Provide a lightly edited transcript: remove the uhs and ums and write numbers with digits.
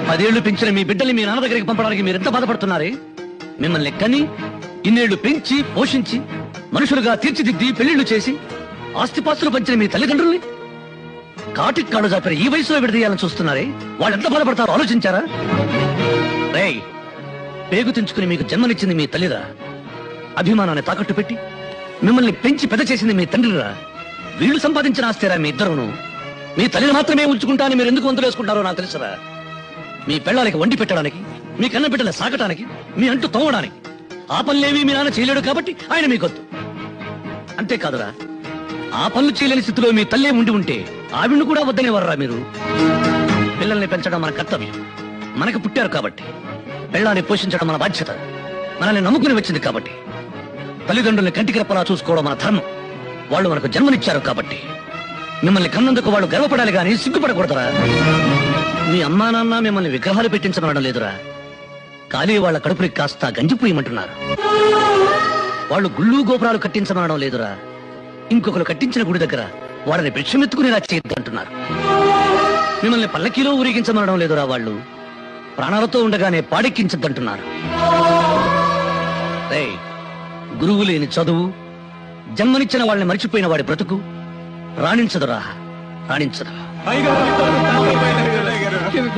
10 ఏళ్లు పెంచిన మీ బిడ్డల్ని మీ నాన్న దగ్గరికి పంపడానికి మీరు ఎంత బాధపడుతున్నారే? మిమ్మల్ని కని ఇన్నేళ్లు పెంచి పోషించి మనుషులుగా తీర్చిదిద్ది పెళ్లిళ్లు చేసి ఆస్తిపాస్తులు పంచిన మీ తల్లిదండ్రుల్ని కాటికి కాడు జాపిన ఈ వయసులో విడదీయాలని చూస్తున్నారే, వాళ్ళు ఎంత బాధపడతారో ఆలోచించారా? రేయ్, పేగు తెంచుకుని మీకు జన్మనిచ్చింది మీ తల్లిరా. అభిమానాన్ని తాకట్టు పెట్టి మిమ్మల్ని పెంచి పెద్ద చేసింది మీ తండ్రిరా. వీళ్ళు సంపాదించిన ఆస్తిరా మీ ఇద్దరును. మీ తల్లిని మాత్రమే ఉంచుకుంటా అని మీరు ఎందుకు వంతులేసుకుంటారో నాకు తెలుసురా. మీ పెళ్ళాలకి వండి పెట్టడానికి, మీ కన్న బిడ్డలు సాకటానికి, మీ అంటూ తోమడానికి ఆ పనులేవి మీ నాన్న చేయలేడు కాబట్టి ఆయన మీకొద్దు. అంతేకాదురా, ఆ పనులు చేయలేని స్థితిలో మీ తల్లే ఉండి ఉంటే ఆవిడ్ను కూడా వద్దనేవర్రా మీరు. పిల్లల్ని పెంచడం మన కర్తవ్యం. మనకు పుట్టారు కాబట్టి. పెళ్ళాన్ని పోషించడం మన బాధ్యత. మనల్ని నమ్ముకుని వచ్చింది కాబట్టి. తల్లిదండ్రుల్ని కంటికి రెప్పలా చూసుకోవడం మన ధర్మం. వాళ్ళు మనకు జన్మనిచ్చారు కాబట్టి. మిమ్మల్ని కన్నందుకు వాళ్ళు గర్వపడాలి గాని సిగ్గుపడకూడదురా. మీ అమ్మా నాన్న మిమ్మల్ని విగ్రహాలు పెట్టించమనడం లేదురా. ఖాళీ వాళ్ళ కడుపులకి కాస్త గంజిపోయమంటున్నారు. వాళ్ళు గుళ్ళు గోపురాలు కట్టించమనడం లేదురా. ఇంకొకరు కట్టించిన గుడి దగ్గర వాళ్ళని భిక్షమెత్తుకునేలా చేయొద్దంటున్నారు. మిమ్మల్ని పల్లకీలో ఊరేగించమనడం లేదురా. వాళ్ళు ప్రాణాలతో ఉండగానే పాడెక్కించద్దంటున్నారు. రేయ్, గురువు లేని చదువు, జన్మనిచ్చిన వాళ్ళని మర్చిపోయిన వాడి బ్రతుకు రాణించదురా, రాణించదు.